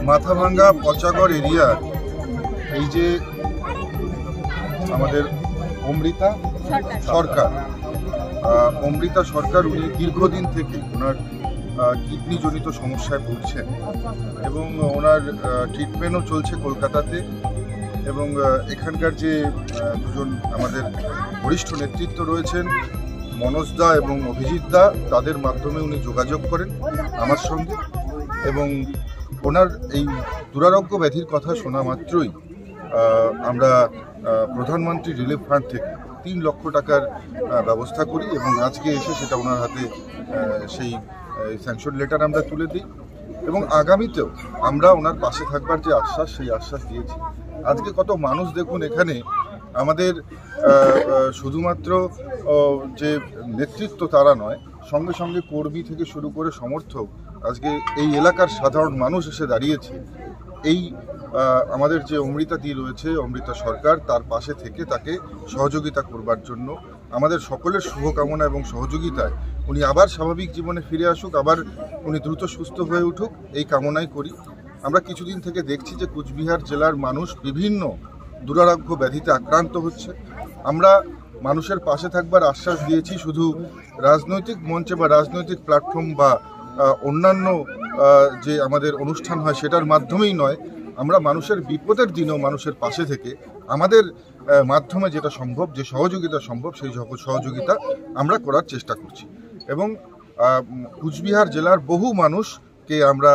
মাথাভাঙ্গা পচাগড় এরিয়ার এই যে আমাদের অমৃতা সরকার উনি দীর্ঘদিন থেকে ওনার কিডনিজনিত সমস্যায় ভুগছেন এবং ওনার ট্রিটমেন্টও চলছে কলকাতাতে। এবং এখানকার যে দুজন আমাদের বরিষ্ঠ নেতৃত্ব রয়েছেন, মনোজ দা এবং অভিজিৎ দা, তাদের মাধ্যমে উনি যোগাযোগ করেন আমার সঙ্গে এবং ওনার এই দুরারোগ্য ব্যাধির কথা শোনা মাত্রই আমরা প্রধানমন্ত্রী রিলিফ ফান্ড থেকে 3 লক্ষ টাকার ব্যবস্থা করি এবং আজকে এসে সেটা ওনার হাতে সেই স্যাংশন লেটার আমরা তুলে দিই এবং আগামীতেও আমরা ওনার পাশে থাকবার যে আশ্বাস, সেই আশ্বাস দিয়েছি। আজকে কত মানুষ দেখুন এখানে আমাদের শুধুমাত্র যে নেতৃত্ব তারা নয়, সঙ্গে সঙ্গে কর্মী থেকে শুরু করে সমর্থক, আজকে এই এলাকার সাধারণ মানুষ এসে দাঁড়িয়েছে এই আমাদের যে অমৃতাদি রয়েছে, অমৃতা সরকার, তার পাশে থেকে তাকে সহযোগিতা করবার জন্য। আমাদের সকলের শুভকামনা এবং সহযোগিতায় উনি আবার স্বাভাবিক জীবনে ফিরে আসুক, আবার উনি দ্রুত সুস্থ হয়ে উঠুক, এই কামনাই করি। আমরা কিছুদিন থেকে দেখছি যে কুচবিহার জেলার মানুষ বিভিন্ন দুরারোগ্য ব্যাধিতে আক্রান্ত হচ্ছে। আমরা মানুষের পাশে থাকবার আশ্বাস দিয়েছি, শুধু রাজনৈতিক মঞ্চে বা রাজনৈতিক প্ল্যাটফর্ম বা অন্যান্য যে আমাদের অনুষ্ঠান হয় সেটার মাধ্যমেই নয়, আমরা মানুষের বিপদের দিনেও মানুষের পাশে থেকে আমাদের মাধ্যমে যেটা সম্ভব, যে সহযোগিতা সম্ভব, সেই সহযোগিতা আমরা করার চেষ্টা করছি। এবং কুচবিহার জেলার বহু মানুষকে আমরা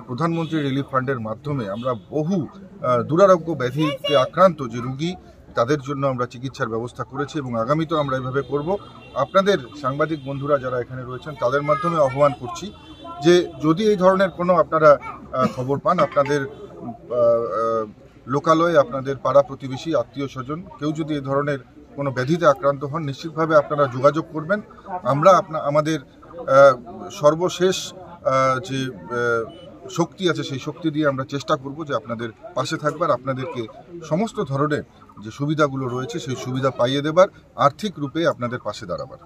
প্রধানমন্ত্রী রিলিফ ফান্ডের মাধ্যমে আমরা বহু দুরারোগ্য ব্যাধিতে আক্রান্ত যে রুগী, তাদের জন্য আমরা চিকিৎসার ব্যবস্থা করেছি এবং আগামীতেও আমরা এভাবে করব। আপনাদের সাংবাদিক বন্ধুরা যারা এখানে রয়েছেন তাদের মাধ্যমে আহ্বান করছি যে যদি এই ধরনের কোনো আপনারা খবর পান, আপনাদের লোকালয়ে আপনাদের পাড়া প্রতিবেশী, আত্মীয় স্বজন কেউ যদি এই ধরনের কোনো ব্যাধিতে আক্রান্ত হন, নিশ্চিতভাবে আপনারা যোগাযোগ করবেন। আমরা আমাদের সর্বশেষ যে শক্তি আছে সেই শক্তি দিয়ে আমরা চেষ্টা করব যে আপনাদের পাশে থাকবার, আপনাদেরকে সমস্ত ধরনের যে সুবিধাগুলো রয়েছে সেই সুবিধা পাইয়ে দেবার, আর্থিক রূপে আপনাদের পাশে দাঁড়াবার।